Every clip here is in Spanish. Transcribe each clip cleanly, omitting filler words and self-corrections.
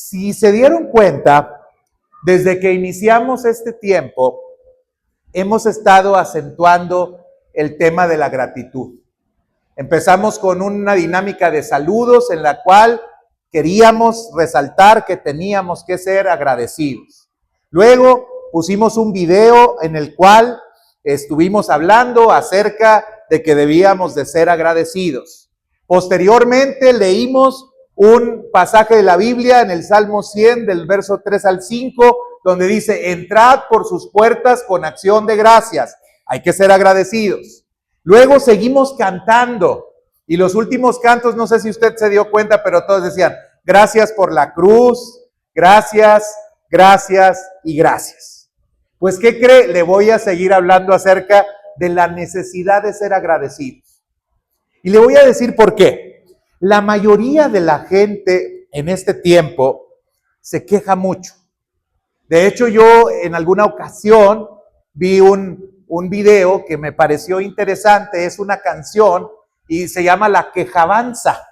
Si se dieron cuenta, desde que iniciamos este tiempo, hemos estado acentuando el tema de la gratitud. Empezamos con una dinámica de saludos en la cual queríamos resaltar que teníamos que ser agradecidos. Luego pusimos un video en el cual estuvimos hablando acerca de que debíamos de ser agradecidos. Posteriormente leímos un pasaje de la Biblia en el Salmo 100 del verso 3 al 5, donde dice: entrad por sus puertas con acción de gracias. Hay que ser agradecidos. Luego seguimos cantando, y los últimos cantos, no sé si usted se dio cuenta, pero todos decían: gracias por la cruz, gracias, gracias y gracias. Pues, ¿qué cree? Le voy a seguir hablando acerca de la necesidad de ser agradecidos. Y le voy a decir por qué. La mayoría de la gente en este tiempo se queja mucho. De hecho, yo en alguna ocasión vi un video que me pareció interesante. Es una canción y se llama La Quejabanza.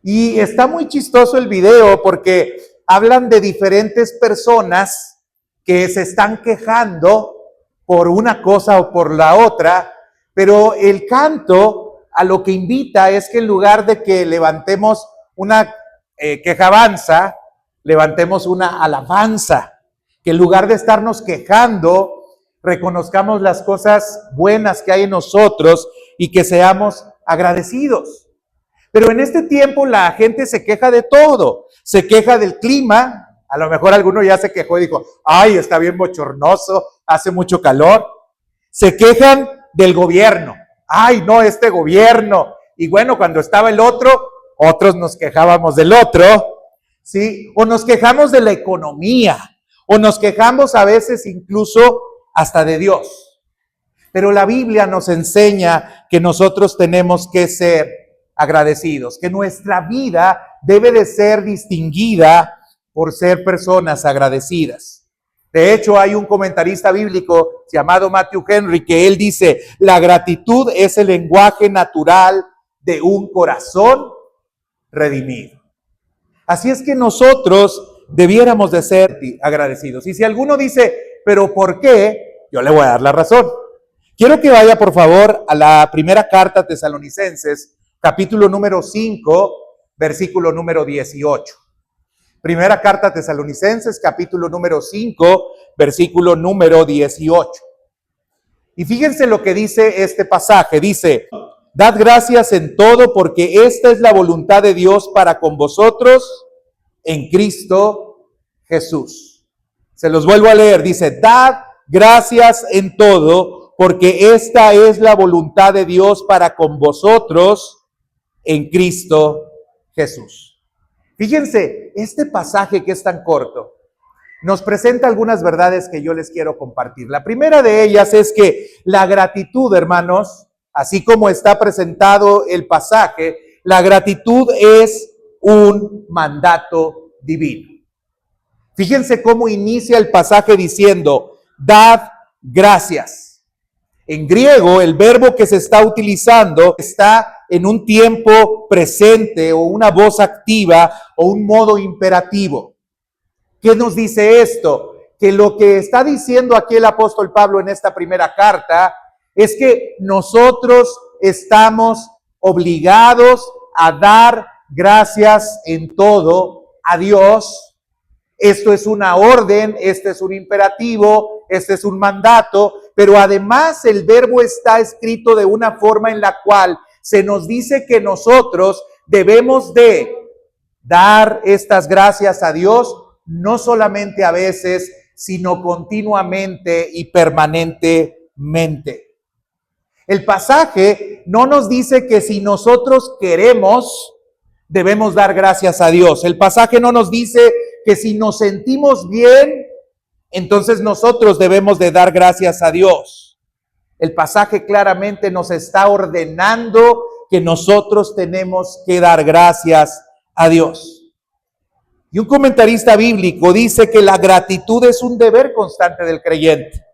Y está muy chistoso el video porque hablan de diferentes personas que se están quejando por una cosa o por la otra, pero el canto a lo que invita es que en lugar de que levantemos una quejabanza, levantemos una alabanza. Que en lugar de estarnos quejando, reconozcamos las cosas buenas que hay en nosotros y que seamos agradecidos. Pero en este tiempo la gente se queja de todo. Se queja del clima. A lo mejor alguno ya se quejó y dijo: ay, está bien bochornoso, hace mucho calor. Se quejan del gobierno. Ay, no, este gobierno. Y bueno, cuando estaba el otro, otros nos quejábamos del otro, ¿sí? O nos quejamos de la economía, o nos quejamos a veces incluso hasta de Dios. Pero la Biblia nos enseña que nosotros tenemos que ser agradecidos, que nuestra vida debe de ser distinguida por ser personas agradecidas. De hecho, hay un comentarista bíblico llamado Matthew Henry que él dice: la gratitud es el lenguaje natural de un corazón redimido. Así es que nosotros debiéramos de ser agradecidos. Y si alguno dice: ¿pero por qué? Yo le voy a dar la razón. Quiero que vaya, por favor, a la primera carta a Tesalonicenses, capítulo número 5, versículo número 18. Primera carta a Tesalonicenses, capítulo número 5, versículo número 18. Y fíjense lo que dice este pasaje. Dice: dad gracias en todo, porque esta es la voluntad de Dios para con vosotros en Cristo Jesús. Se los vuelvo a leer. Dice: dad gracias en todo, porque esta es la voluntad de Dios para con vosotros en Cristo Jesús. Fíjense, este pasaje que es tan corto nos presenta algunas verdades que yo les quiero compartir. La primera de ellas es que la gratitud, hermanos, así como está presentado el pasaje, la gratitud es un mandato divino. Fíjense cómo inicia el pasaje diciendo: dad gracias. En griego, el verbo que se está utilizando está en un tiempo presente o una voz activa o un modo imperativo. ¿Qué nos dice esto? Que lo que está diciendo aquí el apóstol Pablo en esta primera carta es que nosotros estamos obligados a dar gracias en todo a Dios. Esto es una orden, este es un imperativo, este es un mandato, pero además el verbo está escrito de una forma en la cual se nos dice que nosotros debemos de dar estas gracias a Dios, no solamente a veces, sino continuamente y permanentemente. El pasaje no nos dice que si nosotros queremos, debemos dar gracias a Dios. El pasaje no nos dice que si nos sentimos bien, entonces nosotros debemos de dar gracias a Dios. El pasaje claramente nos está ordenando que nosotros tenemos que dar gracias a Dios. Y un comentarista bíblico dice que la gratitud es un deber constante del creyente,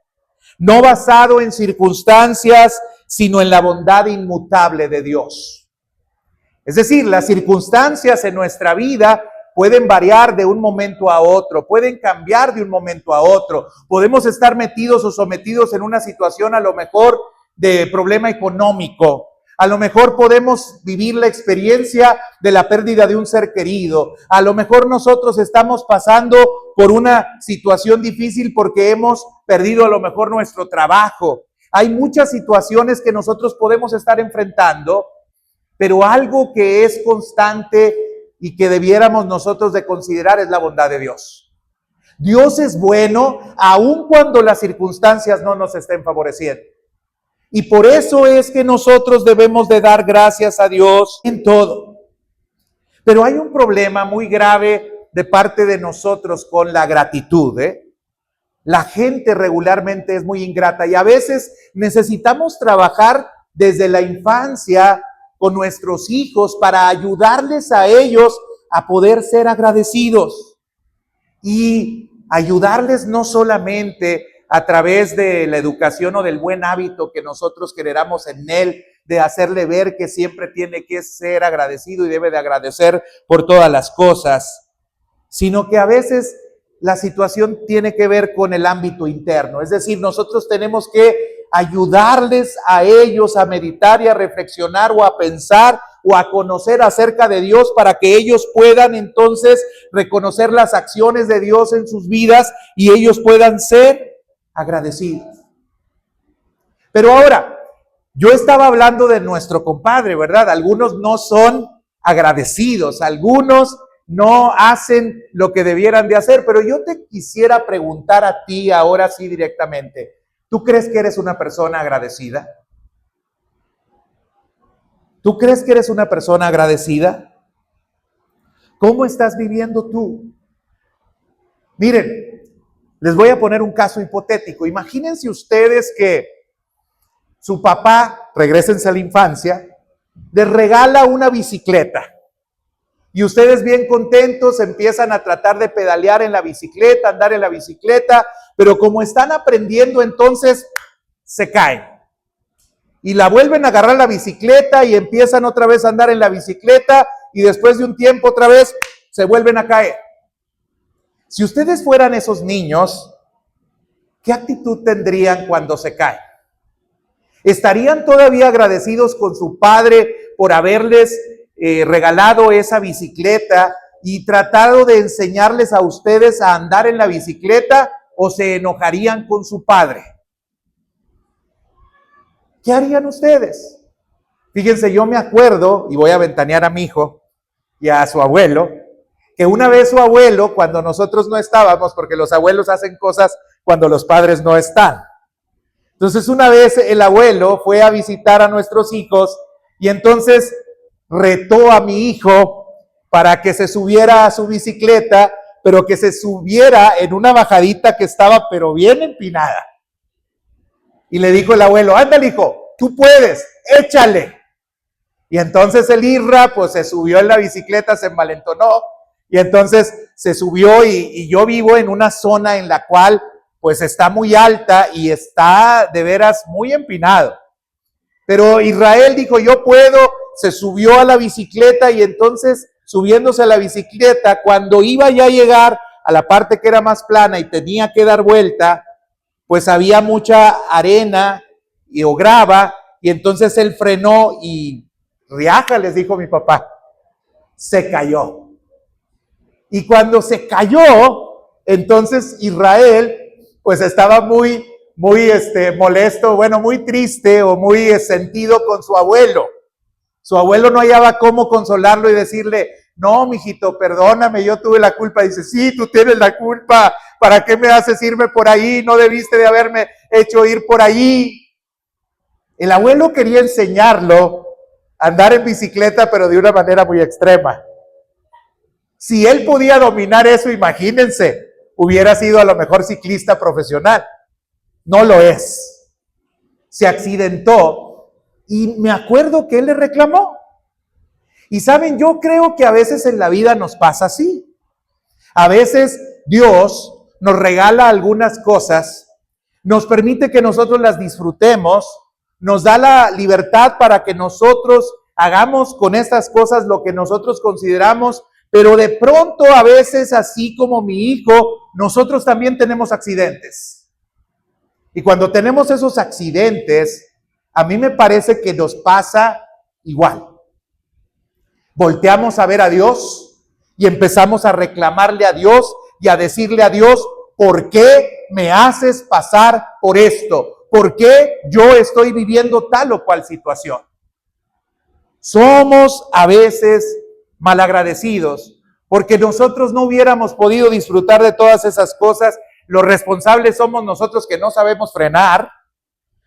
no basado en circunstancias, sino en la bondad inmutable de Dios. Es decir, las circunstancias en nuestra vida pueden variar de un momento a otro, pueden cambiar de un momento a otro. Podemos estar metidos o sometidos en una situación a lo mejor de problema económico. A lo mejor podemos vivir la experiencia de la pérdida de un ser querido. A lo mejor nosotros estamos pasando por una situación difícil porque hemos perdido a lo mejor nuestro trabajo. Hay muchas situaciones que nosotros podemos estar enfrentando, pero algo que es constante y que debiéramos nosotros de considerar es la bondad de Dios. Dios es bueno aun cuando las circunstancias no nos estén favoreciendo. Y por eso es que nosotros debemos de dar gracias a Dios en todo. Pero hay un problema muy grave de parte de nosotros con la gratitud, La gente regularmente es muy ingrata y a veces necesitamos trabajar desde la infancia con nuestros hijos para ayudarles a ellos a poder ser agradecidos y ayudarles no solamente a través de la educación o del buen hábito que nosotros generamos en él, de hacerle ver que siempre tiene que ser agradecido y debe de agradecer por todas las cosas, sino que a veces la situación tiene que ver con el ámbito interno. Es decir, nosotros tenemos que ayudarles a ellos a meditar y a reflexionar o a pensar o a conocer acerca de Dios para que ellos puedan entonces reconocer las acciones de Dios en sus vidas y ellos puedan ser agradecidos. Pero ahora, yo estaba hablando de nuestro compadre, ¿verdad? Algunos no son agradecidos, algunos no hacen lo que debieran de hacer, pero yo te quisiera preguntar a ti ahora sí directamente, ¿tú crees que eres una persona agradecida? ¿Tú crees que eres una persona agradecida? ¿Cómo estás viviendo tú? Miren, les voy a poner un caso hipotético. Imagínense ustedes que su papá, regrésense a la infancia, les regala una bicicleta. Y ustedes bien contentos empiezan a tratar de pedalear en la bicicleta, andar en la bicicleta, pero como están aprendiendo entonces se caen. Y la vuelven a agarrar la bicicleta y empiezan otra vez a andar en la bicicleta y después de un tiempo otra vez se vuelven a caer. Si ustedes fueran esos niños, ¿qué actitud tendrían cuando se caen? ¿Estarían todavía agradecidos con su padre por haberles regalado esa bicicleta y tratado de enseñarles a ustedes a andar en la bicicleta o se enojarían con su padre? ¿Qué harían ustedes? Fíjense, yo me acuerdo, y voy a ventanear a mi hijo y a su abuelo, que una vez su abuelo, cuando nosotros no estábamos, porque los abuelos hacen cosas cuando los padres no están. Entonces una vez el abuelo fue a visitar a nuestros hijos y entonces retó a mi hijo para que se subiera a su bicicleta, pero que se subiera en una bajadita que estaba pero bien empinada. Y le dijo el abuelo, ándale hijo, tú puedes, échale. Y entonces el Irra pues se subió en la bicicleta, se envalentonó y entonces se subió y yo vivo en una zona en la cual pues está muy alta y está de veras muy empinado. Pero Israel dijo, yo puedo, se subió a la bicicleta y entonces subiéndose a la bicicleta, cuando iba ya a llegar a la parte que era más plana y tenía que dar vuelta, pues había mucha arena o grava y entonces él frenó y riaja, les dijo mi papá, se cayó. Y cuando se cayó, entonces Israel pues estaba muy molesto, bueno, muy triste o muy sentido con su abuelo. Su abuelo no hallaba cómo consolarlo y decirle, no, mijito, perdóname, yo tuve la culpa. Dice, sí, tú tienes la culpa, ¿para qué me haces irme por ahí? No debiste de haberme hecho ir por ahí. El abuelo quería enseñarlo a andar en bicicleta, pero de una manera muy extrema. Si él podía dominar eso, imagínense, hubiera sido a lo mejor ciclista profesional. No lo es. Se accidentó y me acuerdo que él le reclamó. Y saben, yo creo que a veces en la vida nos pasa así. A veces Dios nos regala algunas cosas, nos permite que nosotros las disfrutemos, nos da la libertad para que nosotros hagamos con estas cosas lo que nosotros consideramos Pero de pronto, a veces, así como mi hijo, nosotros también tenemos accidentes. Y cuando tenemos esos accidentes, a mí me parece que nos pasa igual. Volteamos a ver a Dios y empezamos a reclamarle a Dios y a decirle a Dios, ¿por qué me haces pasar por esto? ¿Por qué yo estoy viviendo tal o cual situación? Somos a veces malagradecidos porque nosotros no hubiéramos podido disfrutar de todas esas cosas. Los responsables somos nosotros que no sabemos frenar.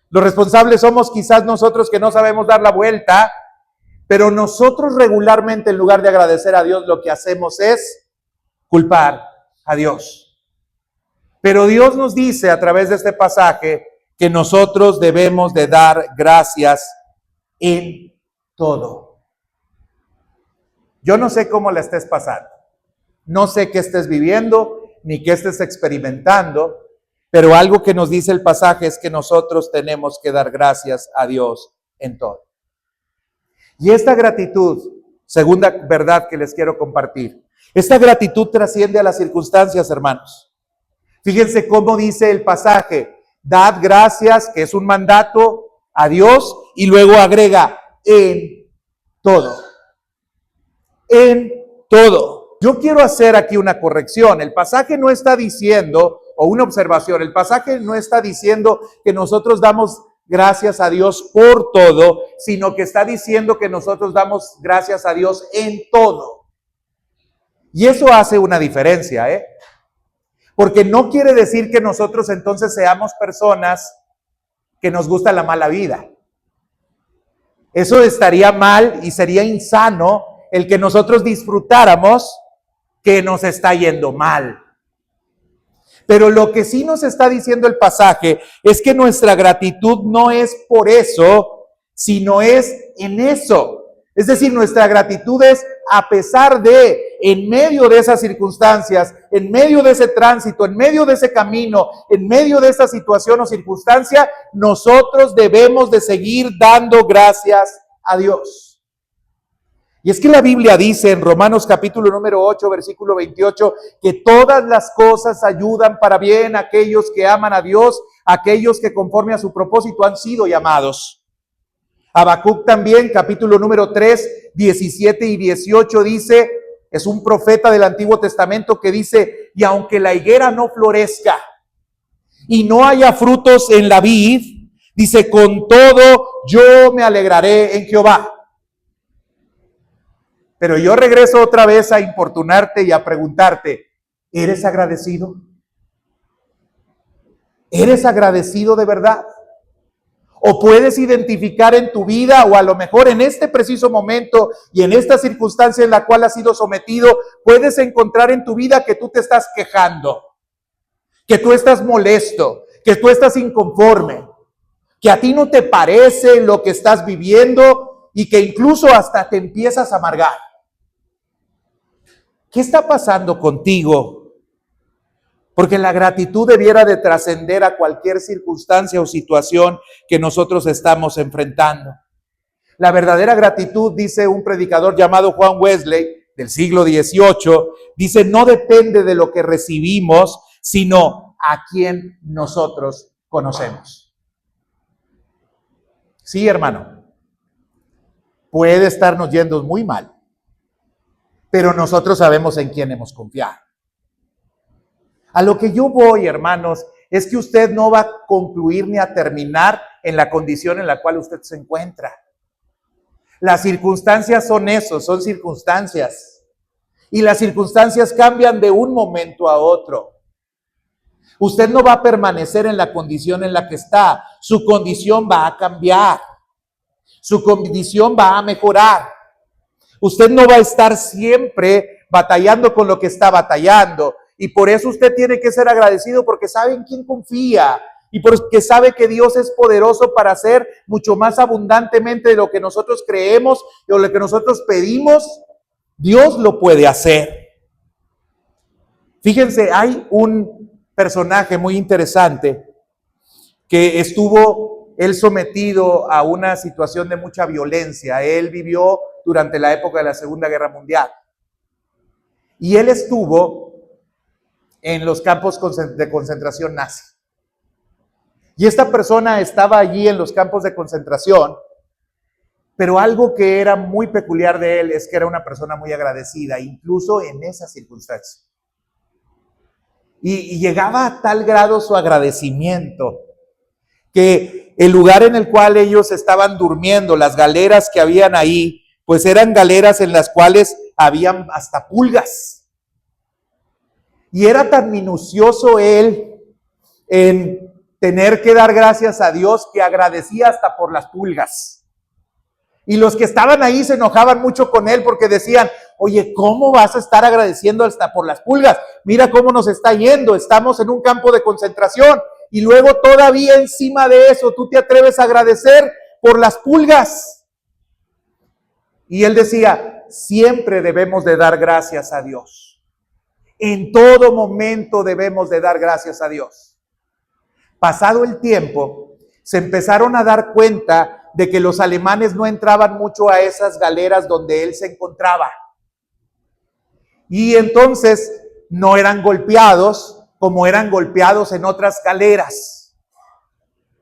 Los responsables somos quizás nosotros que no sabemos dar la vuelta. Pero nosotros regularmente, en lugar de agradecer a Dios, lo que hacemos es culpar a Dios. Pero Dios nos dice a través de este pasaje que nosotros debemos de dar gracias en todo. Yo no sé cómo la estés pasando, no sé qué estés viviendo, ni qué estés experimentando, pero algo que nos dice el pasaje es que nosotros tenemos que dar gracias a Dios en todo. Y esta gratitud, segunda verdad que les quiero compartir, esta gratitud trasciende a las circunstancias, hermanos. Fíjense cómo dice el pasaje, dad gracias, que es un mandato a Dios, y luego agrega, en todo. En todo. Yo quiero hacer aquí una corrección. El pasaje no está diciendo, o una observación, el pasaje no está diciendo que nosotros damos gracias a Dios por todo, sino que está diciendo que nosotros damos gracias a Dios en todo. Y eso hace una diferencia, porque no quiere decir que nosotros entonces seamos personas que nos gusta la mala vida. Eso estaría mal y sería insano el que nosotros disfrutáramos que nos está yendo mal. Pero lo que sí nos está diciendo el pasaje es que nuestra gratitud no es por eso, sino es en eso. Es decir, nuestra gratitud es a pesar de, en medio de esas circunstancias, en medio de ese tránsito, en medio de ese camino, en medio de esa situación o circunstancia, nosotros debemos de seguir dando gracias a Dios. Y es que la Biblia dice en Romanos capítulo número 8, versículo 28, que todas las cosas ayudan para bien a aquellos que aman a Dios, aquellos que conforme a su propósito han sido llamados. Habacuc también, capítulo número 3, 17 y 18 dice, es un profeta del Antiguo Testamento que dice, y aunque la higuera no florezca y no haya frutos en la vid, dice, con todo yo me alegraré en Jehová. Pero yo regreso otra vez a importunarte y a preguntarte, ¿eres agradecido? ¿Eres agradecido de verdad? ¿O puedes identificar en tu vida, o a lo mejor en este preciso momento y en esta circunstancia en la cual has sido sometido, puedes encontrar en tu vida que tú te estás quejando, que tú estás molesto, que tú estás inconforme, que a ti no te parece lo que estás viviendo y que incluso hasta te empiezas a amargar? ¿Qué está pasando contigo? Porque la gratitud debiera de trascender a cualquier circunstancia o situación que nosotros estamos enfrentando. La verdadera gratitud, dice un predicador llamado Juan Wesley, del siglo XVIII, dice, no depende de lo que recibimos, sino a quien nosotros conocemos. Sí, hermano, puede estarnos yendo muy mal, pero nosotros sabemos en quién hemos confiado. A lo que yo voy, hermanos, es que usted no va a concluir ni a terminar en la condición en la cual usted se encuentra. Las circunstancias son eso, son circunstancias. Y las circunstancias cambian de un momento a otro. Usted no va a permanecer en la condición en la que está. Su condición va a cambiar. Su condición va a mejorar. Usted no va a estar siempre batallando con lo que está batallando. Y por eso usted tiene que ser agradecido, porque sabe en quién confía y porque sabe que Dios es poderoso para hacer mucho más abundantemente de lo que nosotros creemos o lo que nosotros pedimos. Dios lo puede hacer. Fíjense, hay un personaje muy interesante que estuvo él sometido a una situación de mucha violencia. Él vivió durante la época de la Segunda Guerra Mundial. Y él estuvo en los campos de concentración nazi. Y esta persona estaba allí en los campos de concentración, pero algo que era muy peculiar de él es que era una persona muy agradecida, incluso en esas circunstancias. Y llegaba a tal grado su agradecimiento que el lugar en el cual ellos estaban durmiendo, las galeras que habían ahí, pues eran galeras en las cuales habían hasta pulgas. Y era tan minucioso él en tener que dar gracias a Dios que agradecía hasta por las pulgas. Y los que estaban ahí se enojaban mucho con él porque decían, oye, ¿cómo vas a estar agradeciendo hasta por las pulgas? Mira cómo nos está yendo, estamos en un campo de concentración y luego todavía encima de eso tú te atreves a agradecer por las pulgas. Y él decía, siempre debemos de dar gracias a Dios. En todo momento debemos de dar gracias a Dios. Pasado el tiempo, se empezaron a dar cuenta de que los alemanes no entraban mucho a esas galeras donde él se encontraba. Y entonces no eran golpeados como eran golpeados en otras galeras.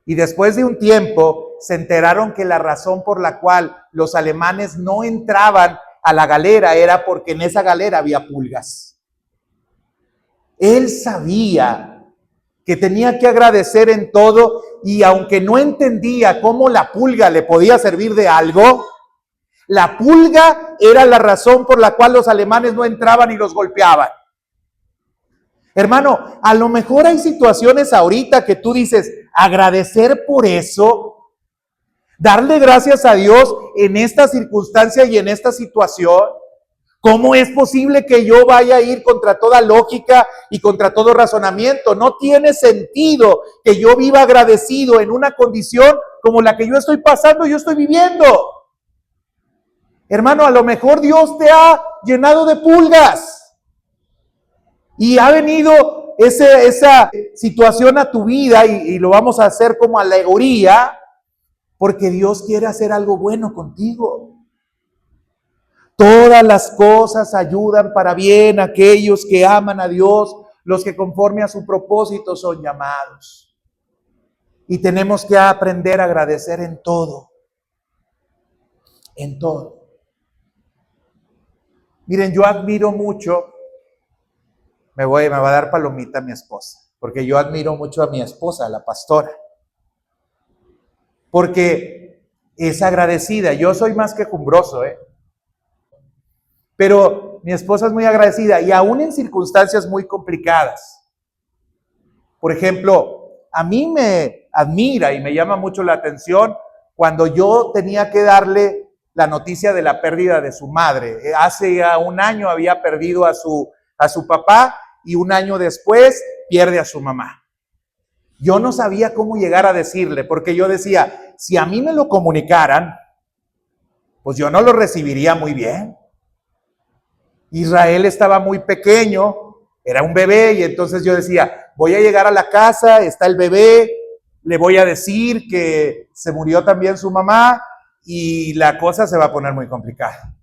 Y después de un tiempo se enteraron que la razón por la cual los alemanes no entraban a la galera era porque en esa galera había pulgas. Él sabía que tenía que agradecer en todo y aunque no entendía cómo la pulga le podía servir de algo, la pulga era la razón por la cual los alemanes no entraban y los golpeaban. Hermano, a lo mejor hay situaciones ahorita que tú dices, agradecer por eso, darle gracias a Dios en esta circunstancia y en esta situación. ¿Cómo es posible que yo vaya a ir contra toda lógica y contra todo razonamiento? No tiene sentido que yo viva agradecido en una condición como la que yo estoy pasando, yo estoy viviendo. Hermano, a lo mejor Dios te ha llenado de pulgas y ha venido esa situación a tu vida y lo vamos a hacer como alegoría porque Dios quiere hacer algo bueno contigo. Todas las cosas ayudan para bien a aquellos que aman a Dios, los que conforme a su propósito son llamados. Y tenemos que aprender a agradecer en todo. En todo. Miren, yo admiro mucho, me va a dar palomita a mi esposa, porque yo admiro mucho a mi esposa, la pastora. Porque es agradecida. Yo soy más quejumbroso, Pero mi esposa es muy agradecida y aún en circunstancias muy complicadas. Por ejemplo, a mí me admira y me llama mucho la atención cuando yo tenía que darle la noticia de la pérdida de su madre. Hace ya un año había perdido a su papá y un año después pierde a su mamá. Yo no sabía cómo llegar a decirle, porque yo decía, si a mí me lo comunicaran, pues yo no lo recibiría muy bien. Israel estaba muy pequeño, era un bebé y entonces yo decía, voy a llegar a la casa, está el bebé, le voy a decir que se murió también su mamá y la cosa se va a poner muy complicada.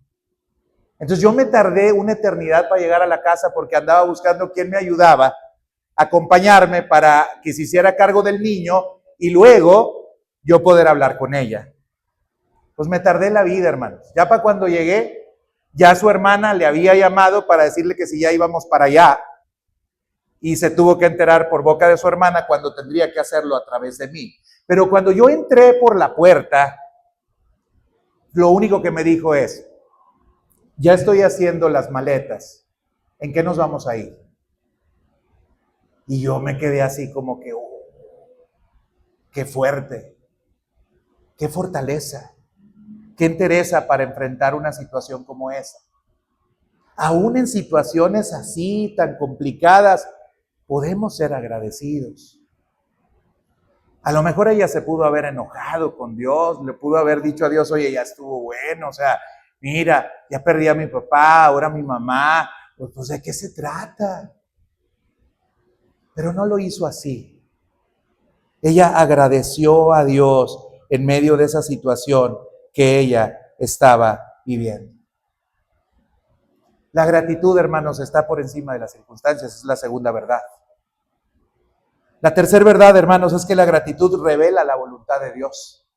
Entonces yo me tardé una eternidad para llegar a la casa porque andaba buscando quién me ayudaba a acompañarme para que se hiciera cargo del niño y luego yo poder hablar con ella. Pues me tardé la vida, hermanos. Ya para cuando llegué, ya su hermana le había llamado para decirle que si ya íbamos para allá y se tuvo que enterar por boca de su hermana cuando tendría que hacerlo a través de mí. Pero cuando yo entré por la puerta, lo único que me dijo es, ya estoy haciendo las maletas, ¿en qué nos vamos a ir? Y yo me quedé así como que, qué fuerte, qué fortaleza. ¿Qué entereza para enfrentar una situación como esa? Aún en situaciones así, tan complicadas, podemos ser agradecidos. A lo mejor ella se pudo haber enojado con Dios, le pudo haber dicho a Dios, oye, ya estuvo bueno, o sea, mira, ya perdí a mi papá, ahora mi mamá, pues ¿de qué se trata? Pero no lo hizo así. Ella agradeció a Dios en medio de esa situación que ella estaba viviendo. La gratitud, hermanos, está por encima de las circunstancias, es la segunda verdad. La tercera verdad, hermanos, es que la gratitud revela la voluntad de Dios.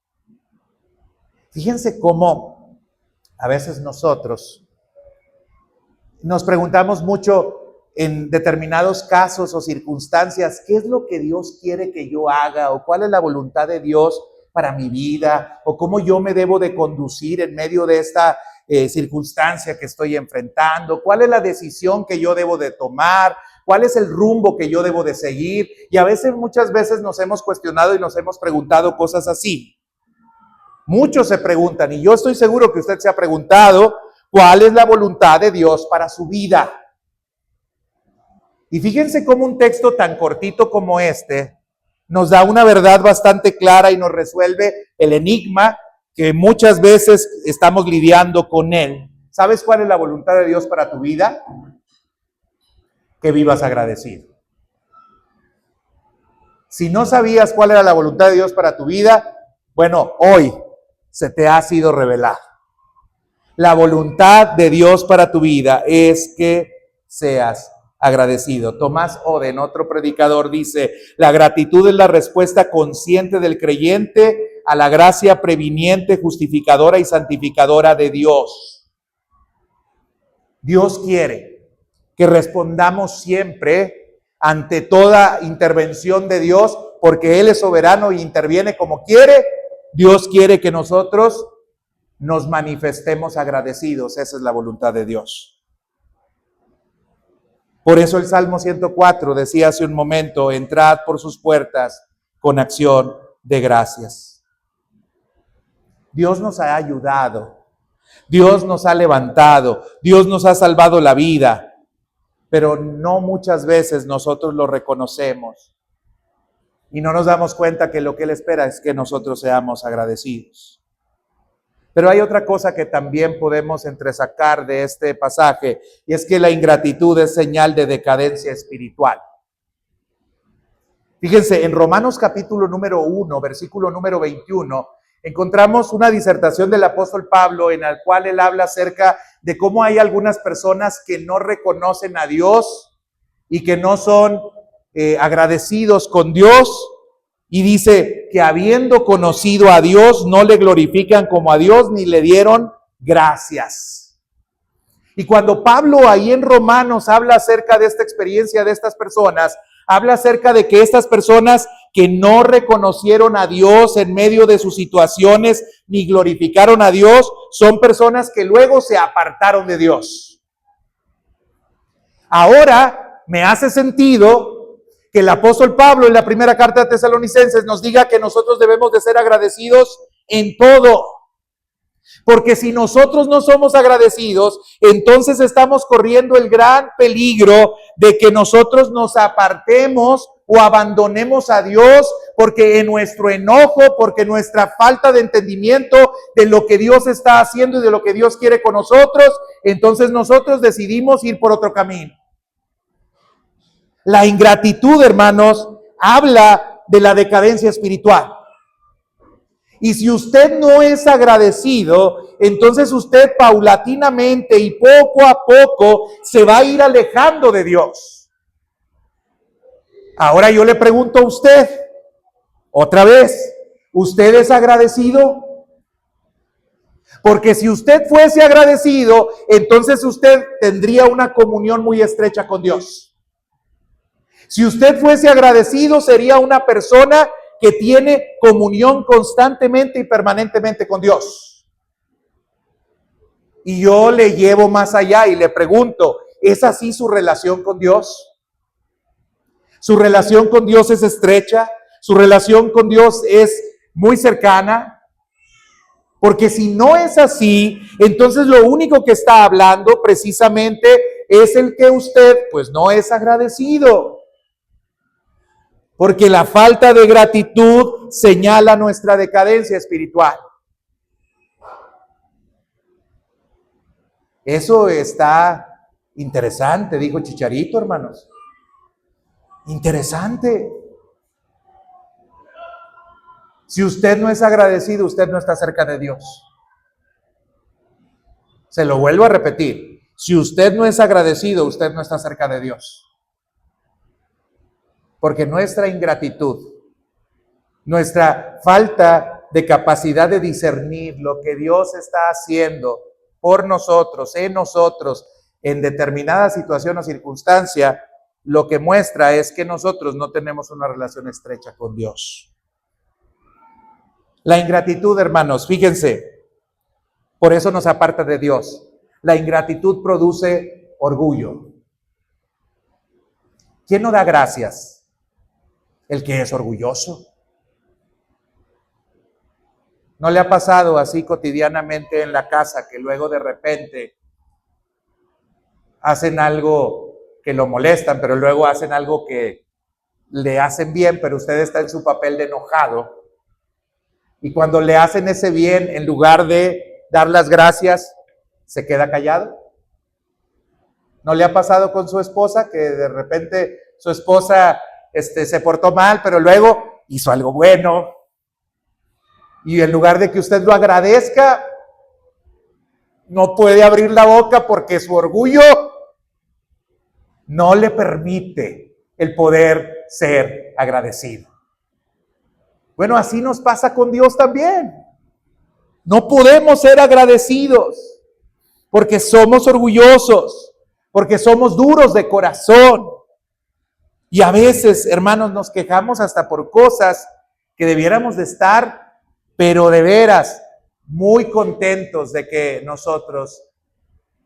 Fíjense cómo a veces nosotros nos preguntamos mucho en determinados casos o circunstancias, ¿qué es lo que Dios quiere que yo haga? ¿O cuál es la voluntad de Dios para mi vida? ¿O cómo yo me debo de conducir en medio de esta circunstancia que estoy enfrentando? ¿Cuál es la decisión que yo debo de tomar? ¿Cuál es el rumbo que yo debo de seguir? Y a veces, muchas veces nos hemos cuestionado y nos hemos preguntado cosas así. Muchos se preguntan, y yo estoy seguro que usted se ha preguntado, ¿cuál es la voluntad de Dios para su vida? Y fíjense cómo un texto tan cortito como este nos da una verdad bastante clara y nos resuelve el enigma que muchas veces estamos lidiando con él. ¿Sabes cuál es la voluntad de Dios para tu vida? Que vivas agradecido. Si no sabías cuál era la voluntad de Dios para tu vida, bueno, hoy se te ha sido revelada. La voluntad de Dios para tu vida es que seas agradecido. Tomás Oden, otro predicador, dice: la gratitud es la respuesta consciente del creyente a la gracia previniente, justificadora y santificadora de Dios. Dios quiere que respondamos siempre ante toda intervención de Dios, porque Él es soberano y interviene como quiere. Dios quiere que nosotros nos manifestemos agradecidos. Esa es la voluntad de Dios. Por eso el Salmo 104 decía hace un momento: entrad por sus puertas con acción de gracias. Dios nos ha ayudado, Dios nos ha levantado, Dios nos ha salvado la vida, pero no muchas veces nosotros lo reconocemos y no nos damos cuenta que lo que Él espera es que nosotros seamos agradecidos. Pero hay otra cosa que también podemos entresacar de este pasaje, y es que la ingratitud es señal de decadencia espiritual. Fíjense, en Romanos capítulo número 1, versículo número 21, encontramos una disertación del apóstol Pablo en la cual él habla acerca de cómo hay algunas personas que no reconocen a Dios y que no son agradecidos con Dios. Y dice que habiendo conocido a Dios, no le glorifican como a Dios ni le dieron gracias. Y cuando Pablo ahí en Romanos habla acerca de esta experiencia de estas personas, habla acerca de que estas personas que no reconocieron a Dios en medio de sus situaciones, ni glorificaron a Dios, son personas que luego se apartaron de Dios. Ahora me hace sentido que el apóstol Pablo en la primera carta de Tesalonicenses nos diga que nosotros debemos de ser agradecidos en todo. Porque si nosotros no somos agradecidos, entonces estamos corriendo el gran peligro de que nosotros nos apartemos o abandonemos a Dios, porque en nuestro enojo, porque nuestra falta de entendimiento de lo que Dios está haciendo y de lo que Dios quiere con nosotros, entonces nosotros decidimos ir por otro camino. La ingratitud, hermanos, habla de la decadencia espiritual. Y si usted no es agradecido, entonces usted paulatinamente y poco a poco se va a ir alejando de Dios. Ahora yo le pregunto a usted, otra vez, ¿usted es agradecido? Porque si usted fuese agradecido, entonces usted tendría una comunión muy estrecha con Dios. Si usted fuese agradecido, sería una persona que tiene comunión constantemente y permanentemente con Dios. Y yo le llevo más allá y le pregunto, ¿es así su relación con Dios? ¿Su relación con Dios es estrecha? ¿Su relación con Dios es muy cercana? Porque si no es así, entonces lo único que está hablando precisamente es el que usted pues no es agradecido. Porque la falta de gratitud señala nuestra decadencia espiritual. Eso está interesante, dijo Chicharito, hermanos. Interesante. Si usted no es agradecido, usted no está cerca de Dios. Se lo vuelvo a repetir. Si usted no es agradecido, usted no está cerca de Dios. Porque nuestra ingratitud, nuestra falta de capacidad de discernir lo que Dios está haciendo por nosotros, en determinada situación o circunstancia, lo que muestra es que nosotros no tenemos una relación estrecha con Dios. La ingratitud, hermanos, fíjense, por eso nos aparta de Dios. La ingratitud produce orgullo. ¿Quién no da gracias? El que es orgulloso. ¿No le ha pasado así cotidianamente en la casa que luego de repente hacen algo que lo molestan, pero luego hacen algo que le hacen bien, pero usted está en su papel de enojado? Y cuando le hacen ese bien, en lugar de dar las gracias, se queda callado. ¿No le ha pasado con su esposa que de repente su esposa se portó mal, pero luego hizo algo bueno? Y en lugar de que usted lo agradezca, no puede abrir la boca porque su orgullo no le permite el poder ser agradecido. Bueno, así nos pasa con Dios también. No podemos ser agradecidos porque somos orgullosos, porque somos duros de corazón. Y a veces, hermanos, nos quejamos hasta por cosas que debiéramos de estar, pero de veras, muy contentos de que nosotros,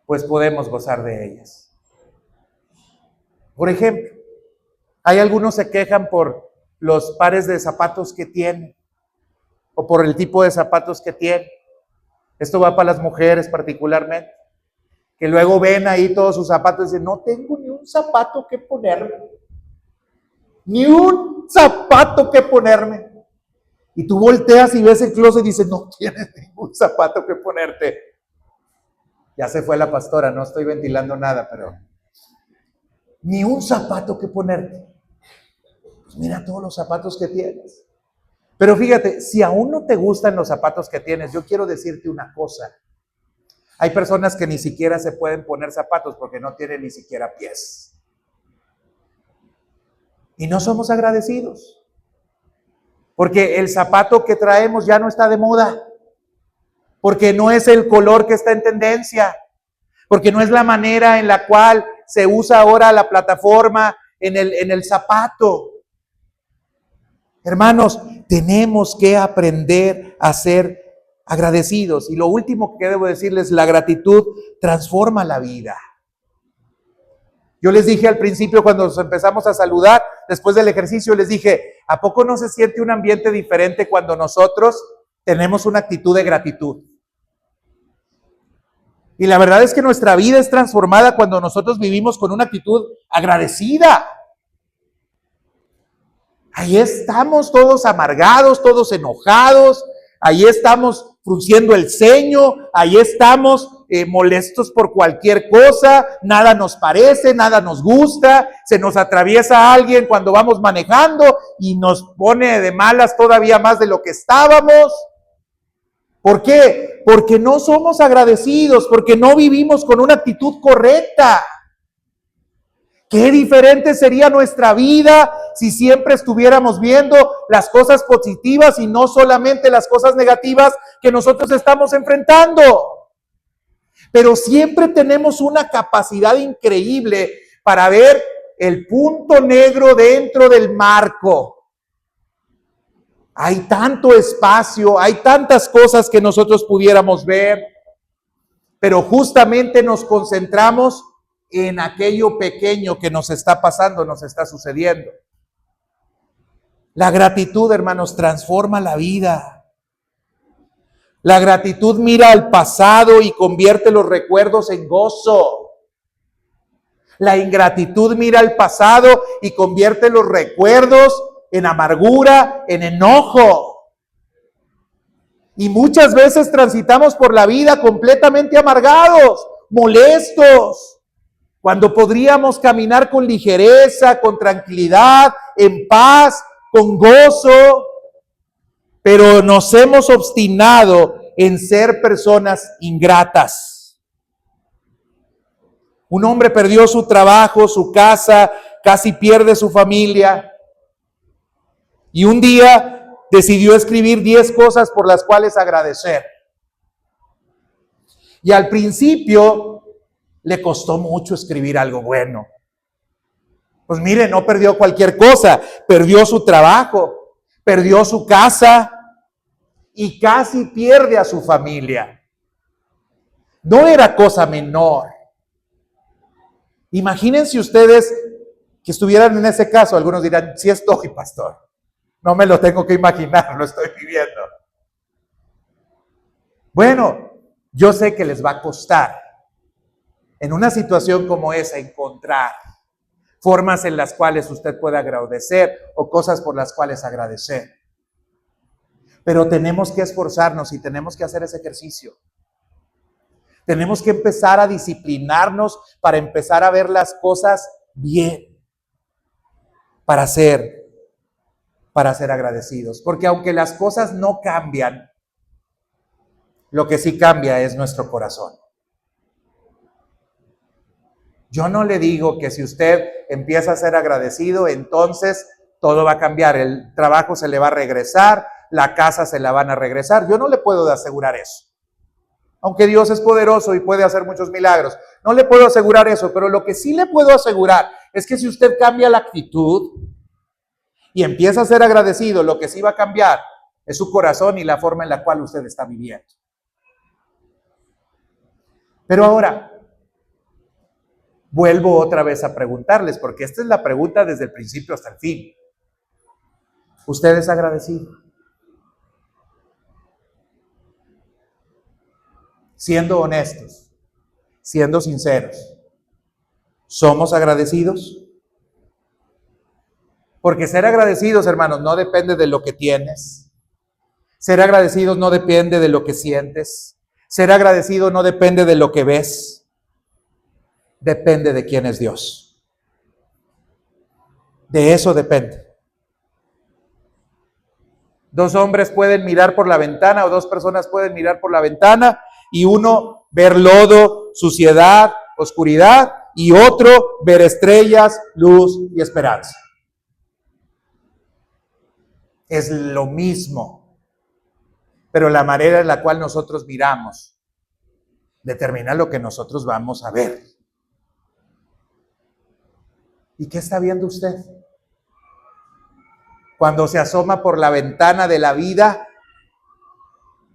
pues, podemos gozar de ellas. Por ejemplo, hay algunos se quejan por los pares de zapatos que tienen, o por el tipo de zapatos que tienen. Esto va para las mujeres particularmente, que luego ven ahí todos sus zapatos y dicen, no tengo ni un zapato que ponerme. Ni un zapato que ponerme. Y tú volteas y ves el closet y dices, no tienes ningún zapato que ponerte. Ya se fue la pastora, no estoy ventilando nada, pero ni un zapato que ponerte. Pues mira todos los zapatos que tienes. Pero fíjate, si aún no te gustan los zapatos que tienes, yo quiero decirte una cosa. Hay personas que ni siquiera se pueden poner zapatos porque no tienen ni siquiera pies. Y no somos agradecidos. Porque el zapato que traemos ya no está de moda. Porque no es el color que está en tendencia. Porque no es la manera en la cual se usa ahora la plataforma en el zapato. Hermanos, tenemos que aprender a ser agradecidos. Y lo último que debo decirles, la gratitud transforma la vida. Yo les dije al principio cuando nos empezamos a saludar, después del ejercicio, les dije, ¿a poco no se siente un ambiente diferente cuando nosotros tenemos una actitud de gratitud? Y la verdad es que nuestra vida es transformada cuando nosotros vivimos con una actitud agradecida. Ahí estamos todos amargados, todos enojados, ahí estamos frunciendo el ceño, ahí estamos molestos por cualquier cosa, nada nos parece, nada nos gusta, se nos atraviesa alguien cuando vamos manejando y nos pone de malas todavía más de lo que estábamos. ¿Por qué? Porque no somos agradecidos, porque no vivimos con una actitud correcta. Qué diferente sería nuestra vida si siempre estuviéramos viendo las cosas positivas y no solamente las cosas negativas que nosotros estamos enfrentando. Pero siempre tenemos una capacidad increíble para ver el punto negro dentro del marco. Hay tanto espacio, hay tantas cosas que nosotros pudiéramos ver, pero justamente nos concentramos en aquello pequeño que nos está pasando, nos está sucediendo. La gratitud, hermanos, transforma la vida. La gratitud mira al pasado y convierte los recuerdos en gozo. La ingratitud mira al pasado y convierte los recuerdos en amargura, en enojo. Y muchas veces transitamos por la vida completamente amargados, molestos, cuando podríamos caminar con ligereza, con tranquilidad, en paz, con gozo. Pero nos hemos obstinado en ser personas ingratas. Un hombre perdió su trabajo, su casa, casi pierde su familia. Y un día decidió escribir 10 cosas por las cuales agradecer. Y al principio le costó mucho escribir algo bueno. Pues mire, no perdió cualquier cosa, perdió su trabajo, perdió su casa y casi pierde a su familia. No era cosa menor. Imagínense ustedes que estuvieran en ese caso. Algunos dirán, sí estoy, pastor. No me lo tengo que imaginar, lo estoy viviendo. Bueno, yo sé que les va a costar en una situación como esa encontrar formas en las cuales usted pueda agradecer o cosas por las cuales agradecer. Pero tenemos que esforzarnos y tenemos que hacer ese ejercicio. Tenemos que empezar a disciplinarnos para empezar a ver las cosas bien, para ser agradecidos. Porque aunque las cosas no cambian, lo que sí cambia es nuestro corazón. Yo no le digo que si usted empieza a ser agradecido, entonces todo va a cambiar. El trabajo se le va a regresar, la casa se la van a regresar. Yo no le puedo asegurar eso. Aunque Dios es poderoso y puede hacer muchos milagros. No le puedo asegurar eso, pero lo que sí le puedo asegurar es que si usted cambia la actitud y empieza a ser agradecido, lo que sí va a cambiar es su corazón y la forma en la cual usted está viviendo. Pero ahora, vuelvo otra vez a preguntarles, porque esta es la pregunta desde el principio hasta el fin. ¿Usted es agradecido? Siendo honestos, siendo sinceros, ¿somos agradecidos? Porque ser agradecidos, hermanos, no depende de lo que tienes. Ser agradecidos no depende de lo que sientes. Ser agradecido no depende de lo que ves. Depende de quién es Dios. De eso depende. Dos hombres pueden mirar por la ventana o dos personas pueden mirar por la ventana y uno ver lodo, suciedad, oscuridad y otro ver estrellas, luz y esperanza. Es lo mismo, pero la manera en la cual nosotros miramos determina lo que nosotros vamos a ver. ¿Y qué está viendo usted? Cuando se asoma por la ventana de la vida,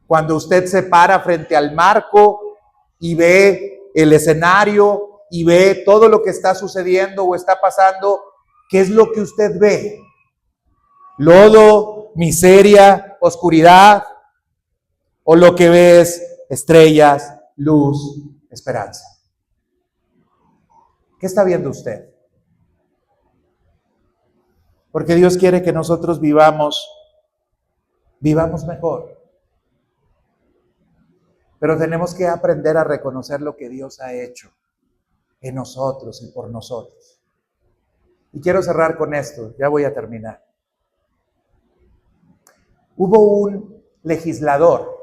cuando usted se para frente al marco y ve el escenario y ve todo lo que está sucediendo o está pasando, ¿qué es lo que usted ve? ¿Lodo, miseria, oscuridad? ¿O lo que ve es estrellas, luz, esperanza? ¿Qué está viendo usted? Porque Dios quiere que nosotros vivamos mejor. Pero tenemos que aprender a reconocer lo que Dios ha hecho en nosotros y por nosotros. Y quiero cerrar con esto, ya voy a terminar. Hubo un legislador,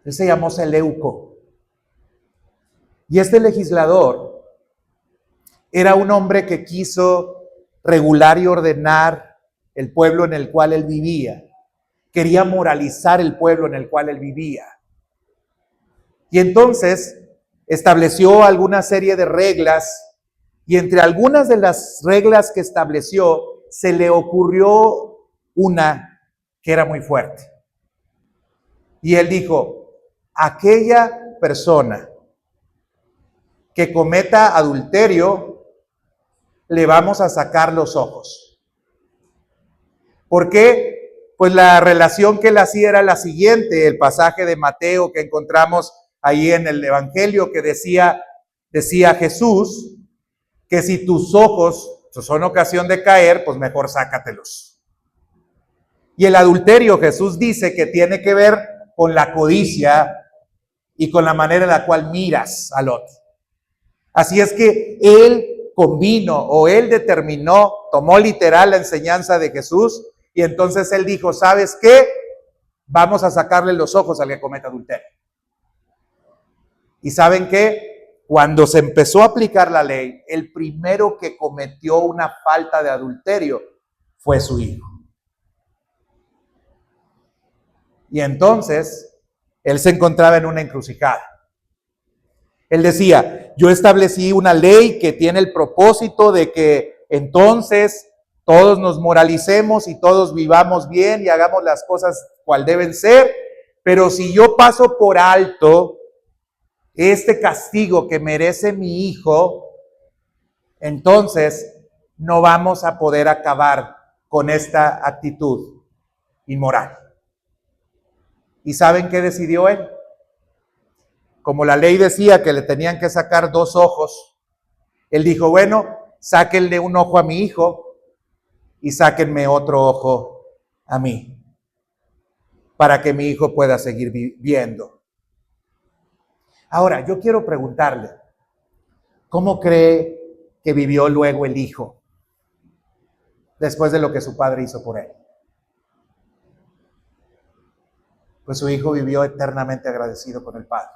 él se llamó Seleuco. Y este legislador era un hombre que quiso regular y ordenar el pueblo en el cual él vivía. Quería moralizar el pueblo en el cual él vivía. Y entonces estableció alguna serie de reglas, y entre algunas de las reglas que estableció, se le ocurrió una que era muy fuerte. Y él dijo, aquella persona que cometa adulterio, le vamos a sacar los ojos. ¿Por qué? Pues la relación que él hacía era la siguiente, el pasaje de Mateo que encontramos ahí en el Evangelio que decía Jesús, que si tus ojos son ocasión de caer, pues mejor sácatelos. Y el adulterio, Jesús dice que tiene que ver con la codicia y con la manera en la cual miras al otro. Así es que él determinó, tomó literal la enseñanza de Jesús y entonces él dijo, ¿sabes qué? Vamos a sacarle los ojos al que cometa adulterio. ¿Y saben qué? cuando se empezó a aplicar la ley, el primero que cometió una falta de adulterio fue su hijo. Y entonces, él se encontraba en una encrucijada. Él decía, yo establecí una ley que tiene el propósito de que entonces todos nos moralicemos y todos vivamos bien y hagamos las cosas cual deben ser, pero si yo paso por alto este castigo que merece mi hijo, entonces no vamos a poder acabar con esta actitud inmoral. ¿Y saben qué decidió él? Como la ley decía que le tenían que sacar 2 ojos, él dijo, bueno, sáquenle un ojo a mi hijo y sáquenme otro ojo a mí, para que mi hijo pueda seguir viendo. Ahora, yo quiero preguntarle, ¿cómo cree que vivió luego el hijo después de lo que su padre hizo por él? Pues su hijo vivió eternamente agradecido con el padre.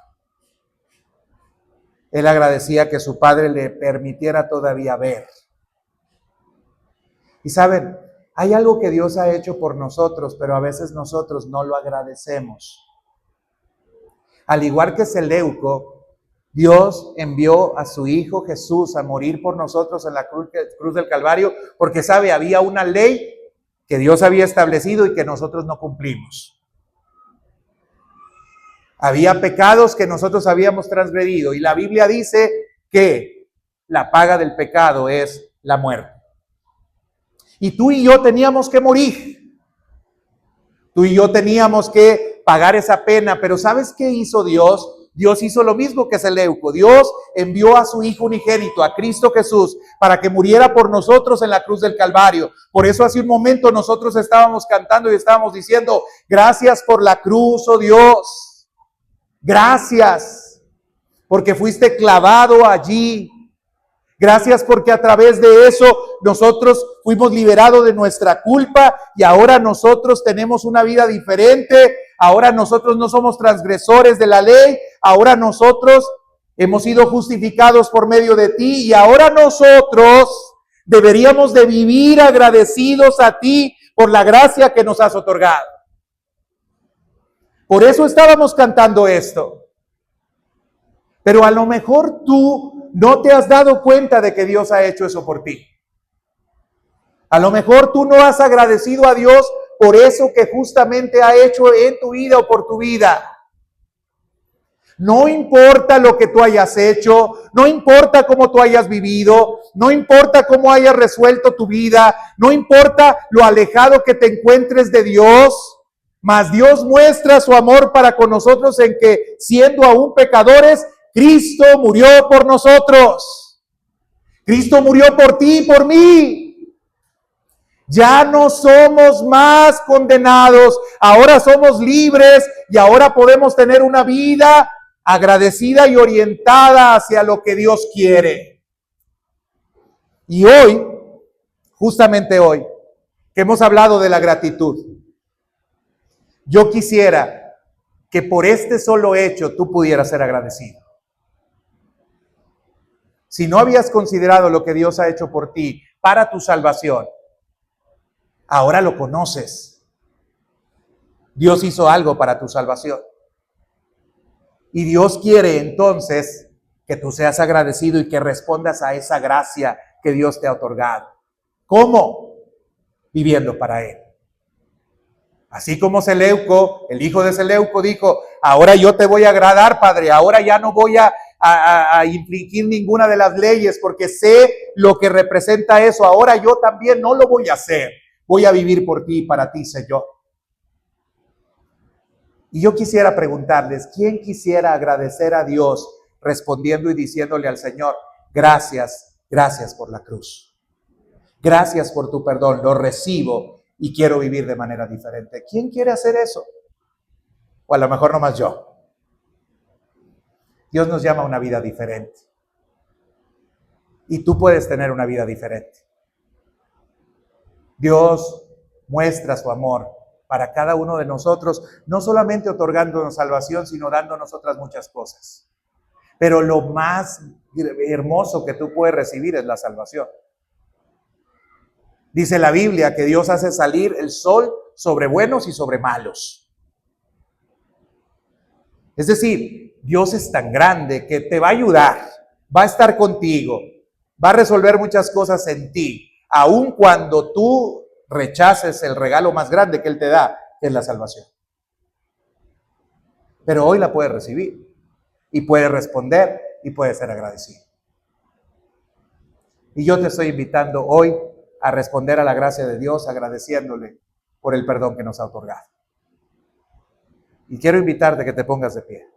Él agradecía que su padre le permitiera todavía ver. Y saben, hay algo que Dios ha hecho por nosotros, pero a veces nosotros no lo agradecemos. Al igual que Seleuco, Dios envió a su Hijo Jesús a morir por nosotros en la cruz del Calvario, porque sabe, había una ley que Dios había establecido y que nosotros no cumplimos. Había pecados que nosotros habíamos transgredido y la Biblia dice que la paga del pecado es la muerte. Y tú y yo teníamos que morir. Tú y yo teníamos que pagar esa pena, pero ¿sabes qué hizo Dios? Dios hizo lo mismo que Seleuco. Dios envió a su Hijo unigénito, a Cristo Jesús, para que muriera por nosotros en la cruz del Calvario. Por eso hace un momento nosotros estábamos cantando y estábamos diciendo, gracias por la cruz, oh Dios. Gracias, porque fuiste clavado allí. Gracias porque a través de eso nosotros fuimos liberados de nuestra culpa y ahora nosotros tenemos una vida diferente. Ahora nosotros no somos transgresores de la ley. Ahora nosotros hemos sido justificados por medio de ti y ahora nosotros deberíamos de vivir agradecidos a ti por la gracia que nos has otorgado. Por eso estábamos cantando esto. Pero a lo mejor tú no te has dado cuenta de que Dios ha hecho eso por ti. A lo mejor tú no has agradecido a Dios por eso que justamente ha hecho en tu vida o por tu vida. No importa lo que tú hayas hecho, no importa cómo tú hayas vivido, no importa cómo hayas resuelto tu vida, no importa lo alejado que te encuentres de Dios. Mas Dios muestra su amor para con nosotros en que, siendo aún pecadores, Cristo murió por nosotros. Cristo murió por ti y por mí. Ya no somos más condenados, ahora somos libres y ahora podemos tener una vida agradecida y orientada hacia lo que Dios quiere. Y hoy, justamente hoy, que hemos hablado de la gratitud, yo quisiera que por este solo hecho tú pudieras ser agradecido. Si no habías considerado lo que Dios ha hecho por ti para tu salvación, ahora lo conoces. Dios hizo algo para tu salvación. Y Dios quiere entonces que tú seas agradecido y que respondas a esa gracia que Dios te ha otorgado. ¿Cómo? Viviendo para Él. Así como Seleuco, el hijo de Seleuco dijo, ahora yo te voy a agradar, Padre, ahora ya no voy a infringir ninguna de las leyes porque sé lo que representa eso, ahora yo también no lo voy a hacer, voy a vivir por ti y para ti sé yo. Y yo quisiera preguntarles, ¿quién quisiera agradecer a Dios respondiendo y diciéndole al Señor, gracias, gracias por la cruz, gracias por tu perdón, lo recibo y quiero vivir de manera diferente? ¿Quién quiere hacer eso? O a lo mejor nomás yo. Dios nos llama a una vida diferente. Y tú puedes tener una vida diferente. Dios muestra su amor para cada uno de nosotros, no solamente otorgándonos salvación, sino dándonos otras muchas cosas. Pero lo más hermoso que tú puedes recibir es la salvación. Dice la Biblia que Dios hace salir el sol sobre buenos y sobre malos. Es decir, Dios es tan grande que te va a ayudar, va a estar contigo, va a resolver muchas cosas en ti, aun cuando tú rechaces el regalo más grande que Él te da, que es la salvación. Pero hoy la puedes recibir y puedes responder y puedes ser agradecido. Y yo te estoy invitando hoy a responder a la gracia de Dios agradeciéndole por el perdón que nos ha otorgado. Y quiero invitarte a que te pongas de pie.